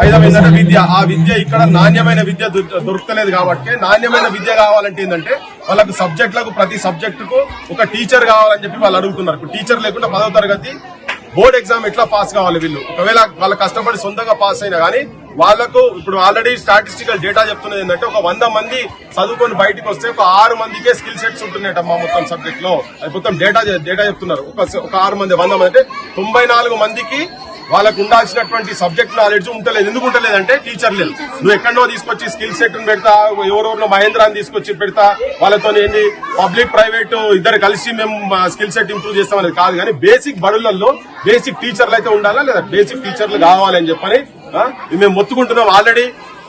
ఏంటంటే విద్య. ఆ విద్య ఇక్కడ నాణ్యమైన విద్య దొరుకుతలేదు కాబట్టి నాణ్యమైన విద్య కావాలంటే ఏంటంటే వాళ్ళకు సబ్జెక్టులకు ప్రతి సబ్జెక్టుకు ఒక టీచర్ కావాలని చెప్పి వాళ్ళు అడుగుతున్నారు. ఇప్పుడు టీచర్ లేకుండా 10వ తరగతి బోర్డ్ ఎగ్జామ్ ఎట్లా పాస్ కావాలి వీళ్ళు? ఒకవేళ వాళ్ళ కష్టపడి సొంతంగా పాస్ అయినా కానీ వాళ్ళకు ఇప్పుడు ఆల్రెడీ స్టాటిస్టికల్ డేటా చెప్తున్నది ఏంటంటే ఒక 100 మంది చదువుకొని బయటకు వస్తే ఒక 6 మందికే స్కిల్ సెట్స్ ఉంటున్నాయటమ్మా మొత్తం సబ్జెక్ట్ లో. అది మొత్తం డేటా చెప్తున్నారు. ఒక 6 మంది 100 మంది అంటే 94 మందికి వాళ్ళకు ఉండాల్సినటువంటి సబ్జెక్ట్ నాలెడ్జ్ ఉంటలేదు. ఎందుకు ఉంటలేదంటే టీచర్ లేదు. నువ్వు ఎక్కడో తీసుకొచ్చి స్కిల్ సెట్ పెడతా, ఎవరెవరినో మహేంద్రాన్ని తీసుకొచ్చి పెడతా, వాళ్ళతో ఏంటి పబ్లిక్ ప్రైవేట్ ఇద్దరు కలిసి మేము స్కిల్ సెట్ ఇంప్రూవ్ చేస్తామనేది కాదు. కానీ బేసిక్ బడులలో బేసిక్ టీచర్లు అయితే ఉండాలా లేదా బేసిక్ టీచర్లు కావాలని చెప్పని మేము మొత్తుకుంటున్నాం. ఆల్రెడీ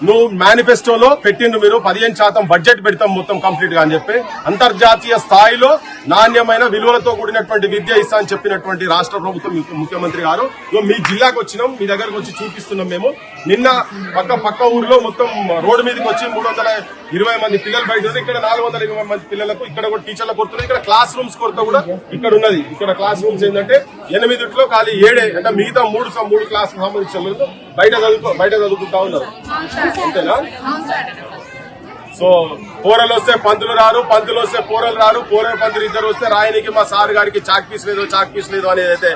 నువ్వు మేనిఫెస్టోలో పెట్టిండు మీరు 15% బడ్జెట్ పెడతాం మొత్తం కంప్లీట్ గా అని చెప్పి అంతర్జాతీయ స్థాయిలో నాణ్యమైన విలువలతో కూడినటువంటి విద్య ఇస్తా అని చెప్పినటువంటి రాష్ట్ర ప్రభుత్వం ముఖ్యమంత్రి గారు మీ జిల్లాకు వచ్చినాం, మీ దగ్గరకు వచ్చి చూపిస్తున్నాం. మేము నిన్న పక్క ఊర్లో మొత్తం రోడ్డు మీదకి వచ్చి 320 మంది పిల్లలు బయట ఉన్నారు. ఇక్కడ 420 మంది పిల్లలకు ఇక్కడ కూడా టీచర్లకు కొడుతున్నారు. ఇక్కడ క్లాస్ రూమ్స్ కొరత కూడా ఇక్కడ ఉన్నది. ఇక్కడ క్లాస్ రూమ్స్ ఏంటంటే 8 ఖాళీ 7 అంటే మిగతా 3 క్లాస్ సంబంధించిన బయట చదువుకుంటా ఉన్నారు. అంతేనా? సో పోరలు వస్తే పంతులు రారు, పంతులు వస్తే పోరలు రారు, పంతులు ఇద్దరు వస్తే రాయనికి మా సార్ గారికి చాక్ పీస్ లేదు అనేది అయితే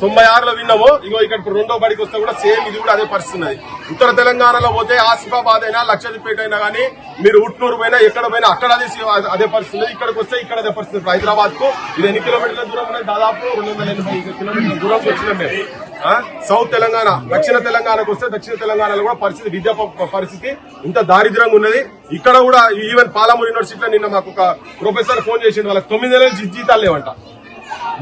96లో విన్నాము. ఇగో ఇక్కడ ఇప్పుడు 2వ బడికి వస్తే కూడా సేమ్ ఇది కూడా అదే పరిస్థితి ఉన్నది. ఉత్తర తెలంగాణలో పోతే ఆసిఫాబాద్ అయినా లక్షద్వీపేట అయినా కానీ మీరు ఉట్నూరు పోయినా ఎక్కడ పోయినా అక్కడ అదే పరిస్థితి. ఇక్కడికి వస్తే ఇక్కడ అదే పరిస్థితి. హైదరాబాద్ కు ఇది ఎన్ని కిలోమీటర్ల దూరం ఉన్నది? దాదాపు 280 కిలోమీటర్ల దూరం వచ్చినాం మేము. సౌత్ తెలంగాణ, దక్షిణ తెలంగాణకు వస్తే దక్షిణ తెలంగాణలో కూడా పరిస్థితి విద్యా పరిస్థితి ఇంత దారిద్ర్యంగా ఉన్నది. ఇక్కడ కూడా ఈవెన్ పాలమూరు యూనివర్సిటీలో నిన్న మాకు ఒక ప్రొఫెసర్ ఫోన్ చేసిండు, వాళ్ళకి 9 నెలల జీతాలు లేవంట.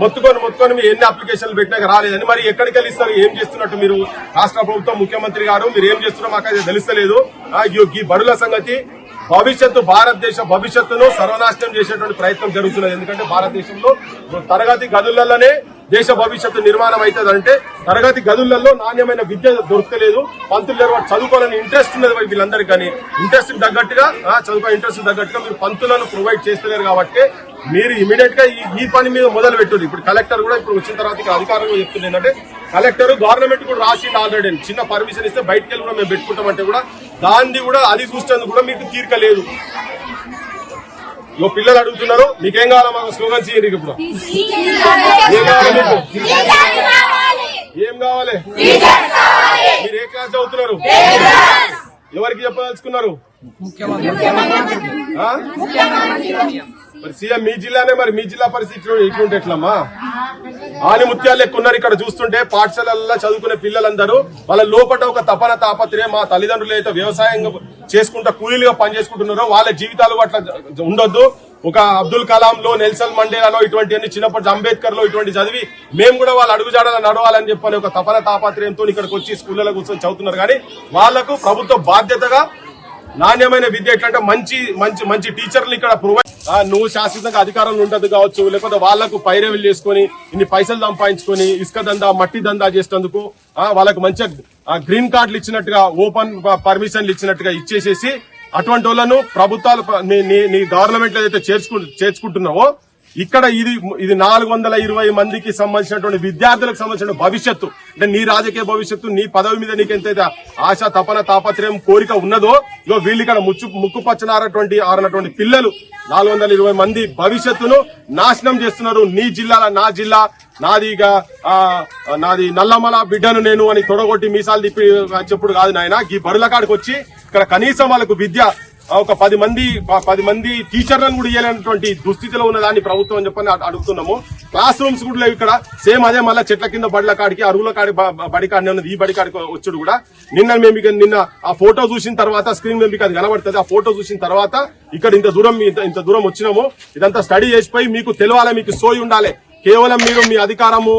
మొత్తుకొని మీరు ఎన్ని అప్లికేషన్లు పెట్టినాక రాలేదని. మరి ఎక్కడికి వెళ్ళి ఇస్తారు? ఏం చేస్తున్నట్టు మీరు రాష్ట్ర ప్రభుత్వం ముఖ్యమంత్రి గారు మీరు ఏం చేస్తున్నారో మాకు అయితే తెలుస్తలేదు. ఈ బడుల సంగతి భారతదేశ భవిష్యత్తును సర్వనాశనం చేసేటువంటి ప్రయత్నం జరుగుతున్నది. ఎందుకంటే భారతదేశంలో తరగతి గదులలోనే దేశ భవిష్యత్తు నిర్మాణం అవుతుందంటే తరగతి గదులలో నాణ్యమైన విద్య దొరకలేదు. పంతులు లేరు, చదువుకోవాలని ఇంట్రెస్ట్ ఉన్నది వీళ్ళందరికీ. కానీ ఇంట్రెస్ట్ తగ్గట్టుగా మీరు పంతులను ప్రొవైడ్ చేస్తలేరు కాబట్టి మీరు ఇమీడియట్ గా ఈ పని మీద మొదలు పెట్టారు. ఇప్పుడు కలెక్టర్ కూడా ఇప్పుడు వచ్చిన తర్వాత ఇక్కడ అధికారులు చెప్తుంది ఏంటంటే కలెక్టర్ గవర్నమెంట్ కూడా రాసింది ఆల్రెడీ చిన్న పర్మిషన్ ఇస్తే బయటకు వెళ్ళి కూడా మేము పెట్టుకుంటామంటే కూడా దాన్ని కూడా అది చూసేందుకు కూడా మీకు తీరిక లేదు. పిల్లలు అడుగుతున్నారు మీకేం కావాలా? మాకు స్లోగన్స్ ఇయ్యండి. ఇప్పుడు ఏం కావాలి? మీరు ఏ క్లాస్ చదువుతున్నారు? ఎవరికి చెప్పదలుచుకున్నారు? మరి సీఎం మీ జిల్లానే, మరి మీ జిల్లా పరిస్థితి ఇట్లుంటే ఎట్లమ్మా? ఆనిముత్యాలు లెక్క ఉన్నారు ఇక్కడ చూస్తుంటే. పాఠశాలల్లో చదువుకునే పిల్లలందరూ వాళ్ళ లోపల ఒక తపన తాపత్రయం. మా తల్లిదండ్రులు అయితే వ్యవసాయం చేసుకుంటా కూలీలుగా పనిచేసుకుంటున్నారో వాళ్ళ జీవితాలు అట్లా ఉండొద్దు. ఒక అబ్దుల్ కలాం లో, నెల్సన్ మండేలాలో ఇటువంటి చిన్నప్పటి అంబేద్కర్ లో ఇటువంటి చదివి మేము కూడా వాళ్ళ అడుగుజాడలు నడవాలని చెప్పని ఒక తపన తాపత్రయంతో ఇక్కడికి వచ్చి స్కూళ్ళలో కూర్చొని చదువుతున్నారు. కానీ వాళ్లకు ప్రభుత్వ బాధ్యతగా నాణ్యమైన విద్య ఎట్లంటే మంచి టీచర్లు ఇక్కడ ప్రొవైడ్. నువ్వు శాశ్వతంగా అధికారంలో ఉండదు కావచ్చు, లేకపోతే వాళ్లకు పైరేవులు చేసుకుని ఇన్ని పైసలు సంపాదించుకొని ఇసుక దందా మట్టి దందా చేసేందుకు వాళ్ళకు మంచిగా గ్రీన్ కార్డులు ఇచ్చినట్టుగా ఓపెన్ పర్మిషన్లు ఇచ్చినట్టుగా ఇచ్చేసేసి అటువంటి వాళ్ళను ప్రభుత్వాలు నీ గవర్నమెంట్ ఏదైతే చేర్చుకుంటున్నావో ఇక్కడ ఇది 420 మందికి సంబంధించినటువంటి విద్యార్థులకు సంబంధించిన భవిష్యత్తు. అంటే నీ రాజకీయ భవిష్యత్తు, నీ పదవి మీద నీకెంతైతే ఆశ తపన తాపత్రయం కోరిక ఉన్నదో వీళ్ళు ఇక్కడ ముక్కుపచ్చనారటువంటి పిల్లలు 420 మంది భవిష్యత్తును నాశనం చేస్తున్నారు. నీ జిల్లాల నా జిల్లా నాది నల్లమల బిడ్డను నేను అని తొడగొట్టి మీసాలు తిప్పి చెప్పుడు కాదు నాయన. ఈ బడుల కాడికి వచ్చి ఇక్కడ కనీసం వాళ్ళకు విద్య ఒక 10 మంది టీచర్లను కూడా ఇవ్వాలనేటువంటి దుస్థితిలో ఉన్నదాన్ని ప్రభుత్వం అని చెప్పని అడుగుతున్నాము. క్లాస్ రూమ్స్ కూడా లేవు ఇక్కడ. సేమ్ అదే మళ్ళీ చెట్ల కింద బడుల కాడికి అరుగుల కాడి బడి కాడి ఉన్నది. ఈ బడి కాడికి వచ్చాడు కూడా నిన్న ఆ ఫోటో చూసిన తర్వాత స్క్రీన్ మీద మీకు అది కనబడుతుంది. ఆ ఫోటో చూసిన తర్వాత ఇక్కడ ఇంత దూరం వచ్చినాము. ఇదంతా స్టడీ చేసిపోయి మీకు తెలవాలి, మీకు సోయి ఉండాలి. కేవలం మీరు మీ అధికారము,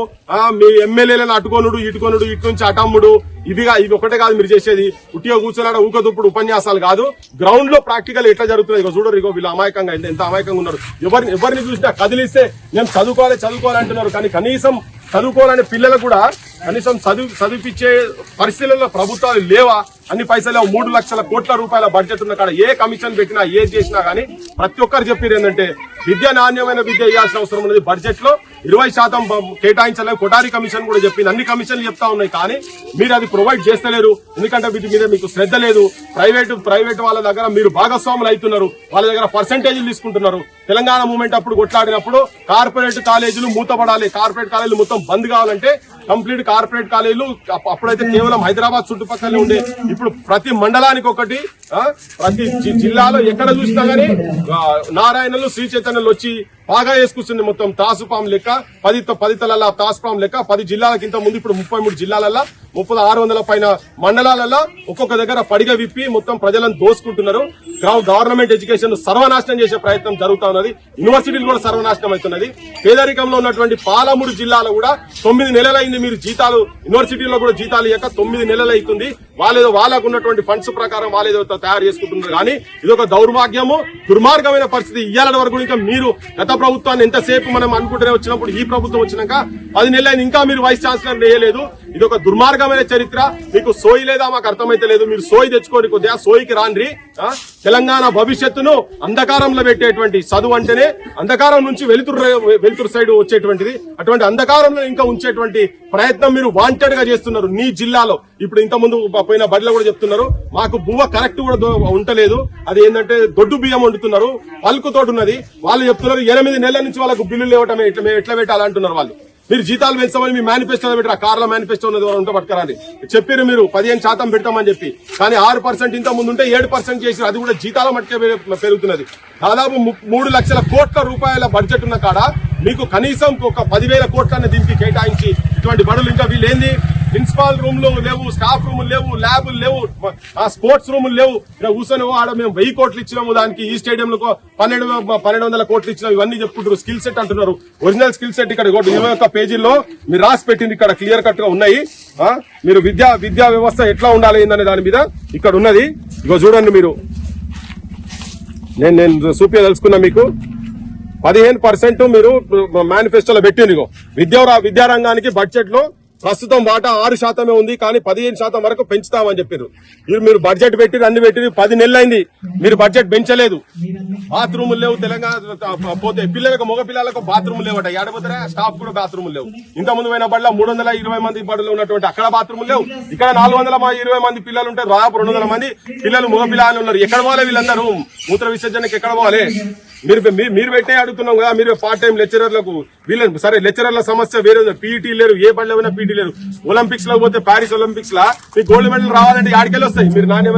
మీ ఎమ్మెల్యేలను అటుకొనుడు ఇటు నుంచి అటమ్ముడు ఇవి ఒకటే కాదు మీరు చేసేది. ఉట్టిగా కూర్చోలాడ ఊకదుప్పుడు ఉపన్యాసాలు కాదు. గ్రౌండ్ లో ప్రాక్టికల్ ఎట్లా జరుగుతుంది ఇక చూడరు. ఇగో వీళ్ళు అమాయకంగా ఎంత అమాయకంగా ఉన్నారు. ఎవరిని చూసినా కదిలిస్తే మేము చదువుకోవాలి అంటున్నారు. కానీ కనీసం చదువుకోవాలనే పిల్లలకు కూడా కనీసం చదివిపించే పరిస్థితుల్లో ప్రభుత్వాలు లేవా? అన్ని పైసలు 3 లక్షల కోట్ల రూపాయల బడ్జెట్ ఉన్న కాడ ఏ కమిషన్ పెట్టినా ఏది చేసినా గానీ ప్రతి ఒక్కరు చెప్పారు ఏంటంటే విద్య నాణ్యమైన విద్య ఇవ్వాల్సిన అవసరం ఉన్నది. బడ్జెట్ లో 20% కేటాయించలేదు. కొటారి కమిషన్ కూడా చెప్పింది. అన్ని కమిషన్లు చెప్తా ఉన్నాయి కానీ మీరు అది ప్రొవైడ్ చేస్తలేరు. ఎందుకంటే వీటి మీద మీకు శ్రద్ధ లేదు. ప్రైవేట్ వాళ్ళ దగ్గర మీరు భాగస్వాములు అవుతున్నారు. వాళ్ళ దగ్గర పర్సెంటేజీలు తీసుకుంటున్నారు. తెలంగాణ మూవ్మెంట్ అప్పుడు కొట్లాడినప్పుడు కార్పొరేట్ కాలేజీలు మూతపడాలి, కార్పొరేట్ కాలేజీలు మొత్తం బంద్ కావాలంటే కంప్లీట్ కార్పొరేట్ కాలేజీలు అప్పుడైతే కేవలం హైదరాబాద్ చుట్టుపక్కలే ఉండే. ఇప్పుడు ప్రతి మండలానికి ఒకటి, ప్రతి జిల్లాలో ఎక్కడ చూసినా గానీ నారాయణలు శ్రీ చైతన్యలు వచ్చి బాగా వేసుకొస్తుంది. మొత్తం తాసుపాం లెక్క 10 తలల తాసుపాం లెక్క 10 జిల్లాలకు ఇంత ముందు ఇప్పుడు 33 జిల్లాలలో 600 పైన మండలాలలో ఒక్కొక్క దగ్గర పడిగ విప్పి మొత్తం ప్రజలను దోసుకుంటున్నారు. గవర్నమెంట్ ఎడ్యుకేషన్ సర్వనాశనం చేసే ప్రయత్నం జరుగుతా ఉన్నది. యూనివర్సిటీలు కూడా సర్వనాశనం అవుతున్నది. పేదరికంలో ఉన్నటువంటి పాలమూరు జిల్లాలో కూడా 9 నెలలైంది మీరు జీతాలు యూనివర్సిటీలో కూడా జీతాలు ఇవ్వక 9 నెలలు అవుతుంది. వాళ్ళకు ఉన్నటువంటి ఫండ్స్ ప్రకారం వాళ్ళేదో తయారు చేసుకుంటున్నారు. కానీ ఇదొక దౌర్భాగ్యము, దుర్మార్గమైన పరిస్థితి. ఇయ్యాల వరకు ఇంకా మీరు గత ప్రభుత్వాన్ని ఎంతసేపు మనం అనుకుంటూనే వచ్చినప్పుడు ఈ ప్రభుత్వం వచ్చినాక 10 నెలలైంది ఇంకా మీరు వైస్ ఛాన్సలర్ వేయలేదు. ఇది ఒక దుర్మార్గమైన చరిత్ర. మీకు సోయి లేదా మాకు అర్థమైతే లేదు. మీరు సోయి తెచ్చుకోండి, కొద్దిగా సోయికి రాండ్రి. తెలంగాణ భవిష్యత్తును అంధకారంలో పెట్టేటువంటి చదువు అంటేనే అంధకారం నుంచి వెలుతురు సైడ్ వచ్చేటువంటిది. అటువంటి అంధకారంలో ఇంకా ఉంచేటువంటి ప్రయత్నం మీరు వాంటెడ్ గా చేస్తున్నారు. నీ జిల్లాలో ఇప్పుడు ఇంత ముందు పోయిన బడిలో కూడా చెప్తున్నారు మాకు బువ్వ కరెక్ట్ కూడా ఉంటలేదు. అది ఏంటంటే దొడ్డు బియ్యం వండుతున్నారు, పలుకుతోటి ఉన్నది. వాళ్ళు చెప్తున్నారు 8 నెలల నుంచి వాళ్ళకు బిల్లులు ఇవ్వటమే ఎట్లా పెట్టాలంటున్నారు వాళ్ళు. మీరు జీతాలు పెంచామని మీ మేనిఫెస్టోలో పెట్టారు. కార్ల మేనిఫెస్టో ఉన్నది ఉంటే పట్టుకరాని చెప్పారు. మీరు 15% పెడతామని చెప్పి, కానీ 6% ఇంత ముందు ఉంటే 7% చేసి అది కూడా జీతాల మట్టుకే పెరుగుతున్నది. దాదాపు 3 లక్షల కోట్ల రూపాయల బడ్జెట్ ఉన్న కాడ మీకు కనీసం ఒక 10,000 కోట్లన్న దీనికి కేటాయించి ఇటువంటి బడులు ఇంకా వీళ్ళేంది ప్రిన్సిపాల్ రూమ్లు లేవు, స్టాఫ్ రూములు లేవు, ల్యాబులు లేవు, స్పోర్ట్స్ రూములు లేవు. ఇక్కడ కూర్చొని ఆడ మేము 1000 కోట్లు ఇచ్చినాము, దానికి ఈ స్టేడియంలో 1200 కోట్లు ఇచ్చినాము. ఇవన్నీ చెప్పుకుంటారు. స్కిల్ సెట్ అంటున్నారు. ఒరిజినల్ స్కిల్ సెట్ ఇక్కడ 21 పేజీల్లో మీరు రాసి పెట్టింది ఇక్కడ క్లియర్ కట్ గా ఉన్నాయి. మీరు విద్యా వ్యవస్థ ఎట్లా ఉండాలి అనే దాని మీద ఇక్కడ ఉన్నది. ఇగో చూడండి మీరు, నేను చూపించదలుచుకున్నా మీకు 15% మీరు మేనిఫెస్టోలో పెట్టింది. విద్యారంగానికి బడ్జెట్ లో ప్రస్తుతం వాటా 6% ఉంది, కానీ 15% వరకు పెంచుతామని చెప్పారు. మీరు బడ్జెట్ పెట్టి అన్ని పెట్టి 10 నెలలైంది, మీరు బడ్జెట్ పెంచలేదు. బాత్రూములు లేవు. తెలంగాణ పోతే పిల్లలకు మగ పిల్లలకు బాత్రూములు లేవట. ఏడపోతారా స్టాఫ్ కూడా బాత్రూములు లేవు. ఇంత ముందు పోయిన బడిలో 320 మంది బడులు ఉన్నటువంటి అక్కడ బాత్రూములు లేవు. ఇక్కడ 420 మంది పిల్లలు ఉంటే దాదాపు 200 మంది పిల్లలు మగ పిల్లలు ఉన్నారు. ఎక్కడ పోవాలి వీళ్ళందరూ? మూత్ర విసర్జనకి ఎక్కడ పోవాలి? మీరు పెట్టే అడుగుతున్నాం కదా. మీరు పార్ట్ టైం లెక్చరర్లకు వీళ్ళని సరే లెక్చరర్ల సమస్య వేరే. పీఈటీ లేరు, ఏ బడిలో పీఈటీ లేరు. ఒలింపిక్స్ లో పోతే ప్యారిస్ ఒలింపిక్స్ లా మీకు గోల్డ్ మెడల్ రావాలంటే ఆడికెళ్ళి వస్తాయి. మీరు నాణ్యమైన